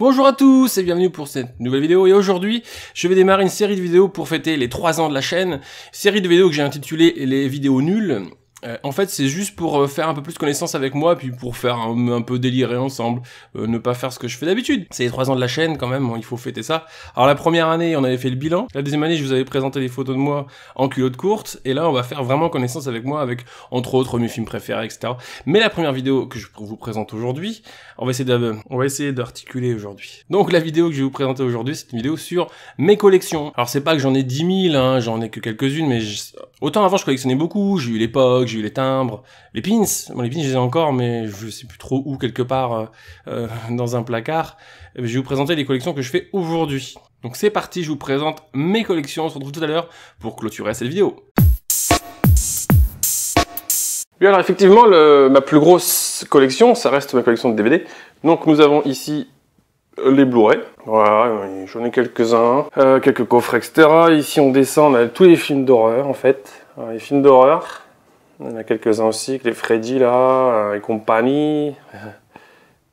Bonjour à tous et bienvenue pour cette nouvelle vidéo, et aujourd'hui je vais démarrer une série de vidéos pour fêter les 3 ans de la chaîne, série de vidéos que j'ai intitulée les vidéos nulles. En fait c'est juste pour faire un peu plus connaissance avec moi, puis pour faire un peu délirer ensemble, ne pas faire ce que je fais d'habitude. C'est les 3 ans de la chaîne quand même, il faut fêter ça. Alors la première année on avait fait le bilan, la deuxième année je vous avais présenté des photos de moi en culotte courte, et là on va faire vraiment connaissance avec moi, avec entre autres mes films préférés, etc. Mais la première vidéo que je vous présente aujourd'hui, on va essayer d'articuler aujourd'hui. Donc la vidéo que je vais vous présenter aujourd'hui, c'est une vidéo sur mes collections. Alors c'est pas que j'en ai 10 000, hein, j'en ai que quelques-unes, mais autant avant je collectionnais beaucoup, j'ai eu l'époque, j'ai eu les timbres, les pins. Bon, les pins je les ai encore, mais je sais plus trop où, quelque part dans un placard. Je vais vous présenter les collections que je fais aujourd'hui. Donc c'est parti, je vous présente mes collections, on se retrouve tout à l'heure pour clôturer cette vidéo. Bien, alors effectivement, ma plus grosse collection, ça reste ma collection de DVD. Donc nous avons ici les Blu-ray. Voilà, j'en ai quelques-uns, quelques coffrets, etc. Ici on descend, on a tous les films d'horreur en fait. Alors, les films d'horreur, il y en a quelques-uns aussi, avec les Freddy là, et compagnie.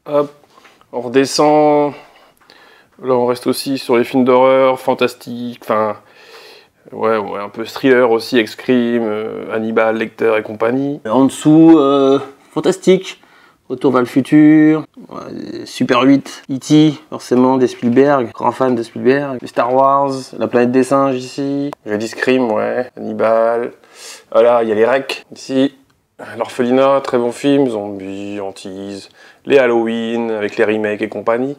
Hop, on redescend. Là on reste aussi sur les films d'horreur, fantastiques, enfin... Ouais, un peu thriller aussi, avec Scream, Hannibal, Lecter et compagnie. En dessous, fantastique. Retour vers le futur, Super 8, E.T., forcément, des Spielberg, grand fan de Spielberg, les Star Wars, La planète des singes ici, j'ai dit Scream, ouais, Hannibal, voilà, il y a les Rec ici, L'Orphelinat, très bon film, Zombies, Hantise, les Halloween, avec les remakes et compagnie.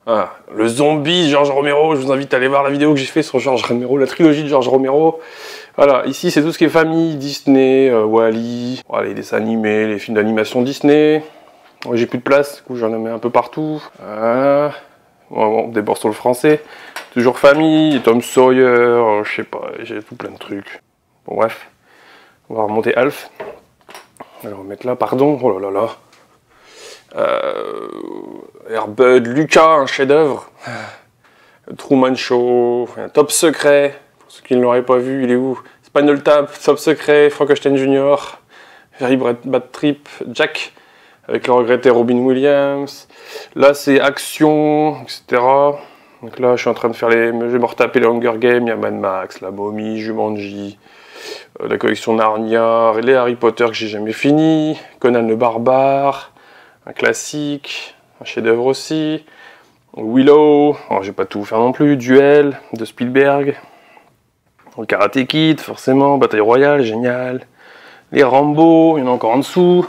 Ah, le Zombie, George Romero, je vous invite à aller voir la vidéo que j'ai fait sur George Romero, la trilogie de George Romero. Voilà, ici c'est tout ce qui est famille, Disney, Wall-E, voilà, les dessins animés, les films d'animation Disney. Ouais, j'ai plus de place, du coup j'en mets un peu partout. Voilà. Bon, on déborde sur le français. Toujours famille, Tom Sawyer, je sais pas, j'ai tout plein de trucs. Bon bref, on va remonter Alf. On va remettre là, pardon, oh là là là. Air Bud, Lucas, un chef-d'œuvre. Truman Show, Top Secret, pour ceux qui ne l'auraient pas vu, il est où? Spinal Tap, Top Secret, Frankenstein Jr., Very Bad Trip, Jack, avec le regretté Robin Williams. Là c'est action, etc. Donc là je suis en train de faire je vais me retaper les Hunger Games, il y a Mad Max, La Momie, Jumanji, la collection Narnia, les Harry Potter que j'ai jamais fini, Conan le Barbare, un classique, un chef-d'œuvre aussi, Willow, alors je vais pas tout vous faire non plus, Duel de Spielberg, le Karate Kid forcément, Bataille Royale, génial, les Rambo, il y en a encore en dessous,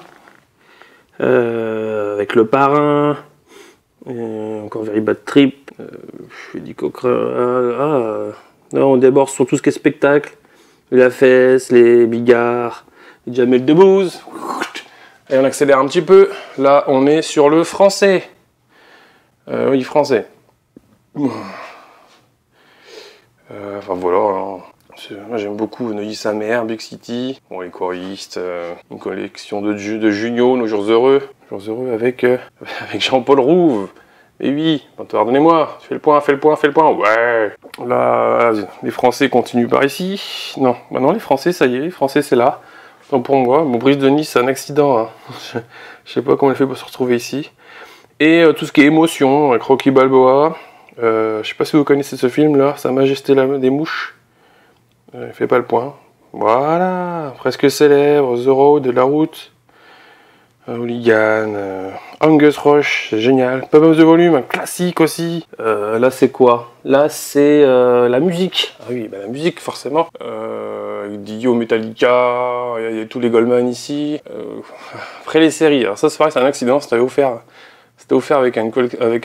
avec le Parrain, encore Very Bad Trip, Freddy Cochrane, là on déborde sur tout ce qui est spectacle, La Fesse, les Bigards, les Jamel Debbouze. Et on accélère un petit peu. Là, on est sur le français. Oui, français. Enfin voilà. Hein. Moi, j'aime beaucoup Neuilly-sa-Mère, Big City. Bon, les choristes. Une collection de Junio, Nos Jours Heureux. Jours Heureux avec Jean-Paul Rouve. Et oui, pardonnez-moi. Fais le point. Ouais. Là, les Français continuent par ici. Non, maintenant les Français, ça y est. Les Français, c'est là. Donc pour moi, mon Brise de Nice, c'est un accident. Hein. Je sais pas comment elle fait pour se retrouver ici. Et tout ce qui est émotion, avec Rocky Balboa. Je sais pas si vous connaissez ce film là, Sa Majesté des Mouches. Fait pas le point. Voilà, presque célèbre, The Road, La Route. Hooligan, Angus Roche, c'est génial. Pub de volume, un classique aussi. Là c'est quoi? Là c'est la musique. Ah oui, bah, la musique forcément. Dio, Metallica, il y a tous les Goldman ici. Après les séries, alors ça c'est pareil, c'est un accident, c'était offert avec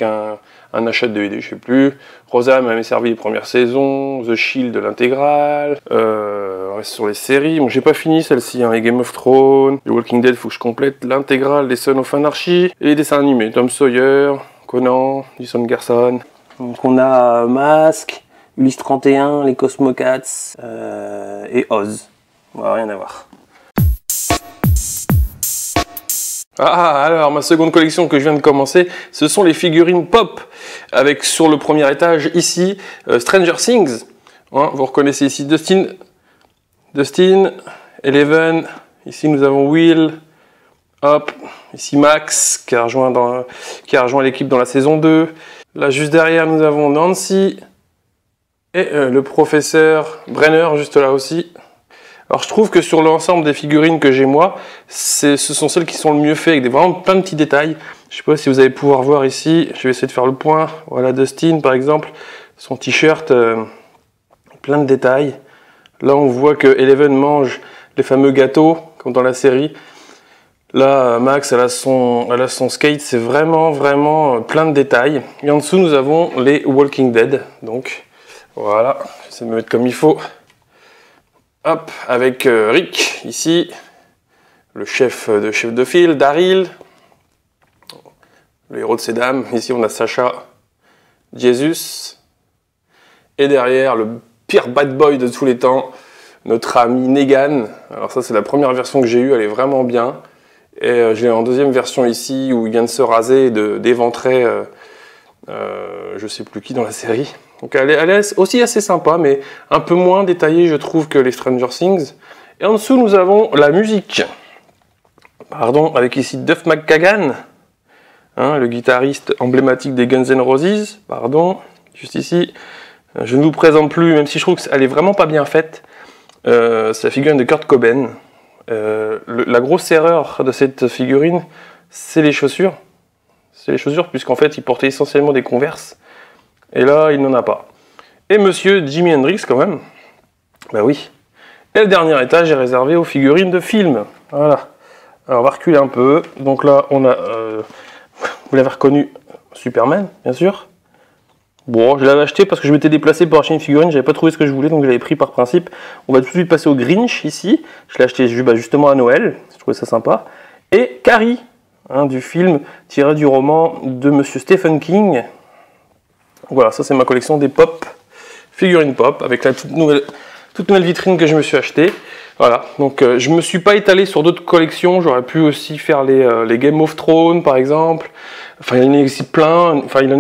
un achat de DVD, je sais plus. Rosa m'avait servi les premières saisons, The Shield de l'intégrale. On reste sur les séries. Bon, j'ai pas fini celle-ci, hein, les Game of Thrones, The Walking Dead, faut que je complète l'intégrale des Sons of Anarchy. Et les dessins animés, Tom Sawyer, Conan, Jason Garson. Donc on a Mask, Ulysse 31, les Cosmocats et Oz. Voilà, rien à voir. Ah, alors ma seconde collection que je viens de commencer, ce sont les figurines pop, avec sur le premier étage ici Stranger Things, hein, vous reconnaissez ici Dustin, Eleven, ici nous avons Will, Hop, ici Max qui a rejoint l'équipe dans la saison 2. Là, juste derrière, nous avons Nancy et le professeur Brenner, juste là aussi. Alors, je trouve que sur l'ensemble des figurines que j'ai moi, ce sont celles qui sont le mieux faites, avec vraiment plein de petits détails. Je sais pas si vous allez pouvoir voir ici, je vais essayer de faire le point. Voilà Dustin, par exemple, son t-shirt, plein de détails. Là, on voit que Eleven mange les fameux gâteaux, comme dans la série. Là, Max, elle a son skate, c'est vraiment plein de détails. Et en dessous, nous avons les Walking Dead. Donc, voilà, j'essaie de me mettre comme il faut. Hop, avec Rick, ici, le chef de file, Daryl, le héros de ces dames. Ici, on a Sacha, Jesus. Et derrière, le pire bad boy de tous les temps, notre ami Negan. Alors ça, c'est la première version que j'ai eue, elle est vraiment bien. Et je l'ai en deuxième version ici, où il vient de se raser et d'éventrer je sais plus qui dans la série. Donc elle est aussi assez sympa, mais un peu moins détaillée, je trouve, que les Stranger Things. Et en dessous, nous avons la musique. Pardon, avec ici Duff McKagan, hein, le guitariste emblématique des Guns N' Roses. Pardon, juste ici. Je ne vous présente plus, même si je trouve qu'elle est vraiment pas bien faite. C'est la figurine de Kurt Cobain. La grosse erreur de cette figurine, c'est les chaussures. C'est les chaussures, puisqu'en fait, il portait essentiellement des Converse. Et là, il n'en a pas. Et monsieur Jimi Hendrix, quand même. Bah oui. Et le dernier étage est réservé aux figurines de films. Voilà. Alors, on va reculer un peu. Donc là, on a... vous l'avez reconnu, Superman, bien sûr. Bon, je l'avais acheté parce que je m'étais déplacé pour acheter une figurine, j'avais pas trouvé ce que je voulais, donc je l'avais pris par principe. On va tout de suite passer au Grinch, ici. Je l'ai acheté justement à Noël, je trouvais ça sympa. Et Carrie, hein, du film tiré du roman de monsieur Stephen King. Voilà, ça c'est ma collection des pop, figurines pop, avec la toute nouvelle vitrine que je me suis achetée. Voilà, donc je me suis pas étalé sur d'autres collections, j'aurais pu aussi faire les Game of Thrones par exemple. Enfin, il en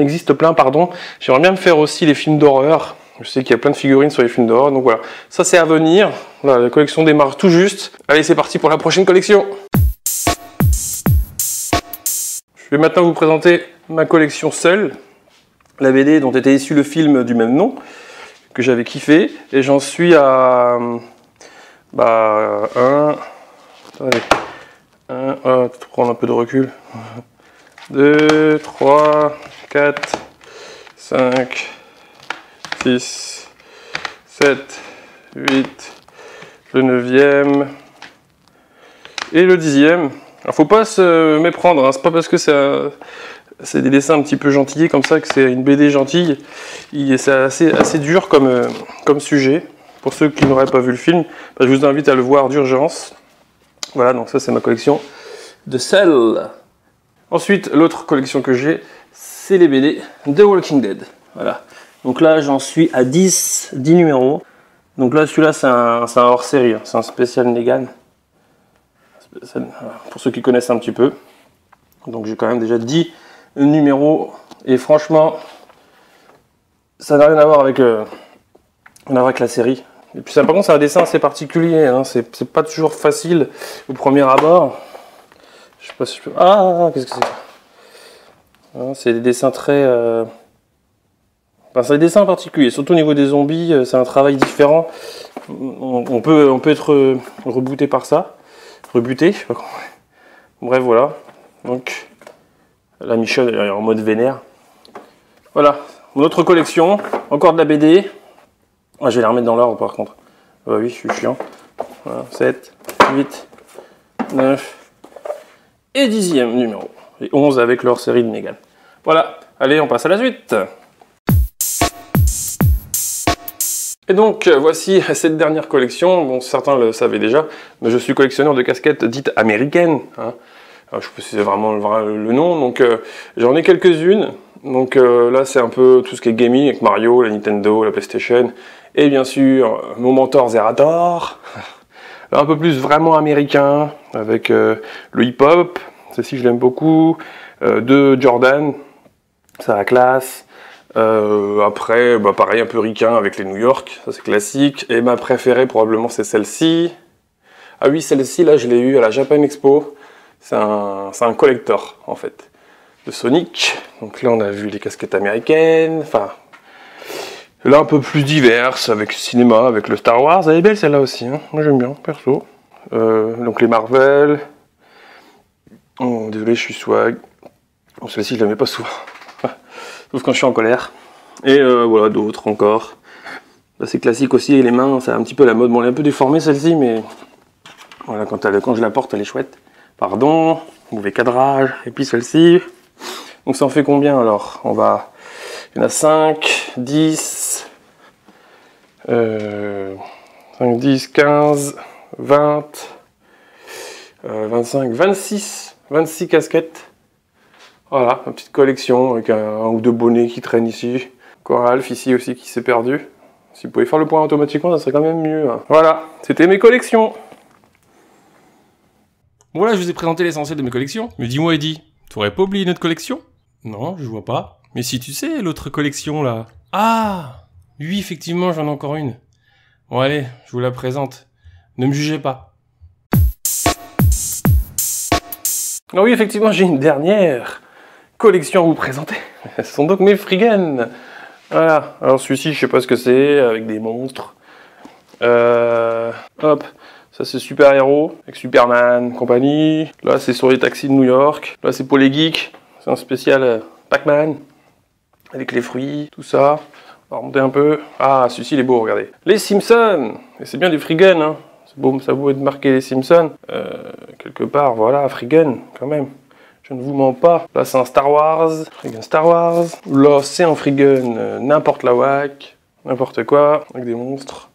existe plein, pardon. J'aimerais bien me faire aussi les films d'horreur. Je sais qu'il y a plein de figurines sur les films d'horreur, donc voilà. Ça, c'est à venir. Voilà, la collection démarre tout juste. Allez, c'est parti pour la prochaine collection. Je vais maintenant vous présenter ma collection seule. La BD dont était issu le film du même nom, que j'avais kiffé. Et j'en suis à... prendre un peu de recul. 2, 3, 4, 5, 6, 7, 8, le 9e et le 10e. Alors faut pas se méprendre, hein. C'est pas parce que c'est des dessins un petit peu gentillés comme ça que c'est une BD gentille. C'est assez dur comme sujet. Pour ceux qui n'auraient pas vu le film, je vous invite à le voir d'urgence. Voilà, donc ça c'est ma collection de Cell. Ensuite, l'autre collection que j'ai, c'est les BD de Walking Dead. Voilà. Donc là, j'en suis à 10 numéros. Donc là, celui-là, c'est un hors-série. C'est un spécial Negan. Pour ceux qui connaissent un petit peu. Donc j'ai quand même déjà 10 numéros. Et franchement, ça n'a rien à voir avec la série. Et puis par contre, c'est un dessin assez particulier. Hein. C'est pas toujours facile au premier abord. Je sais pas si je peux... Ah, qu'est-ce que c'est? C'est des dessins très... Enfin, c'est des dessins particuliers, surtout au niveau des zombies, c'est un travail différent. On peut être rebooté par ça. Rebuté, je sais pas comment... Bref, voilà. Donc, la Michelle elle est en mode vénère. Voilà, mon autre collection, encore de la BD. Ah, je vais la remettre dans l'ordre par contre. Bah oui, je suis chiant. Voilà, 7, 8, 9... et 10e numéro. Et 11 avec leur série de Negan. Voilà, allez, on passe à la suite. Et donc, voici cette dernière collection. Bon, certains le savaient déjà, mais je suis collectionneur de casquettes dites américaines. Hein. Alors, je sais pas si c'est vraiment le nom, donc j'en ai quelques-unes. Donc là, c'est un peu tout ce qui est gaming, avec Mario, la Nintendo, la PlayStation, et bien sûr, mon mentor Zerator. Un peu plus vraiment américain, avec le hip-hop, ceci je l'aime beaucoup, de Jordan, ça a la classe, après pareil un peu ricain avec les New York, ça c'est classique, et ma préférée probablement c'est celle-ci. Ah oui, celle-ci là je l'ai eue à la Japan Expo, C'est un collector, en fait, de Sonic. Donc là, on a vu les casquettes américaines, enfin... Là, un peu plus diverses, avec le cinéma, avec le Star Wars. Elle est belle, celle-là aussi, hein. Moi, j'aime bien, perso. Donc les Marvel. Oh, désolé, je suis swag. Bon, celle-ci, je la mets pas souvent. Sauf quand je suis en colère. Et voilà, d'autres encore. Là, c'est classique aussi, et les mains, c'est un petit peu la mode. Bon, elle est un peu déformée, celle-ci, mais... Voilà, quand je la porte, elle est chouette. Pardon, mauvais cadrage. Et puis celle-ci. Donc ça en fait combien, alors? Il y en a 5, 10... 5, 10, 15, 20, 25, 26 casquettes. Voilà, ma petite collection avec un ou deux bonnets qui traînent ici. Encore Alf ici aussi qui s'est perdu. Si vous pouvez faire le point automatiquement, ça serait quand même mieux. Hein. Voilà, c'était mes collections. Voilà, je vous ai présenté l'essentiel de mes collections. Mais dis-moi, Eddie, t'aurais pas oublié notre collection? Non, je vois pas. Mais si tu sais, l'autre collection là. Ah! Oui, effectivement, j'en ai encore une. Bon, allez, je vous la présente. Ne me jugez pas. Ah oui, effectivement, j'ai une dernière collection à vous présenter. Ce sont donc mes Friggin. Voilà. Alors, celui-ci, je sais pas ce que c'est, avec des monstres. Hop. Ça, c'est Super Héros, avec Superman, compagnie. Là, c'est sur les taxis de New York. Là, c'est pour les geeks. C'est un spécial Pac-Man. Avec les fruits, tout ça. On va remonter un peu. Ah, celui-ci, il est beau, regardez. Les Simpsons. Et c'est bien du Friggin, hein. C'est beau, ça vaut être marqué les Simpsons. Quelque part, voilà, Friggin, quand même. Je ne vous mens pas. Là, c'est un Star Wars. Friggin Star Wars. Là, c'est un Friggin n'importe la whack. N'importe quoi. Avec des monstres.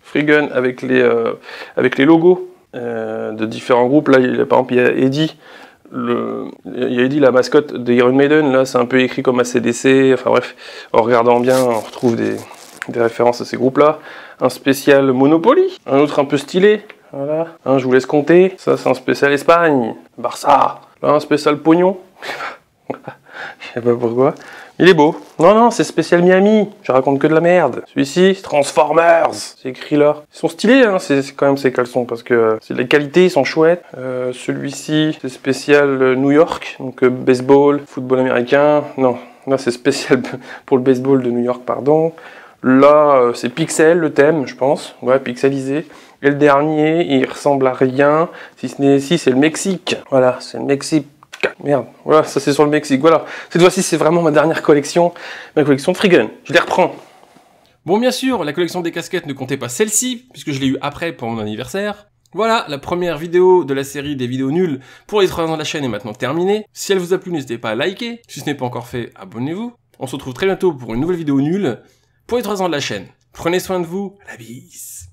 Friggin avec les logos de différents groupes. Là, par exemple, il y a Eddie. Il y a Eddie, la mascotte de Iron Maiden. Là, c'est un peu écrit comme ACDC. Enfin bref, en regardant bien, on retrouve des références à ces groupes-là. Un spécial Monopoly. Un autre un peu stylé. Voilà. Je vous laisse compter. Ça, c'est un spécial Espagne. Barça. Là, un spécial Pognon. Je sais pas pourquoi. Il est beau. Non, c'est spécial Miami. Je raconte que de la merde. Celui-ci, Transformers. C'est écrit là. Ils sont stylés, hein, c'est quand même ces caleçons, parce que c'est de la qualité, ils sont chouettes. Celui-ci, c'est spécial New York. Donc baseball, football américain. Non, là, c'est spécial pour le baseball de New York, pardon. Là, c'est Pixel, le thème, je pense. Ouais, pixelisé. Et le dernier, il ressemble à rien. Si ce n'est ici, c'est le Mexique. Voilà, c'est le Mexique. Merde, voilà, ça c'est sur le Mexique, voilà. Cette fois-ci, c'est vraiment ma dernière collection, ma collection de Friggin. Je les reprends. Bon, bien sûr, la collection des casquettes ne comptait pas celle-ci, puisque je l'ai eu après pour mon anniversaire. Voilà, la première vidéo de la série des vidéos nulles pour les 3 ans de la chaîne est maintenant terminée. Si elle vous a plu, n'hésitez pas à liker. Si ce n'est pas encore fait, abonnez-vous. On se retrouve très bientôt pour une nouvelle vidéo nulle pour les 3 ans de la chaîne. Prenez soin de vous, la bise.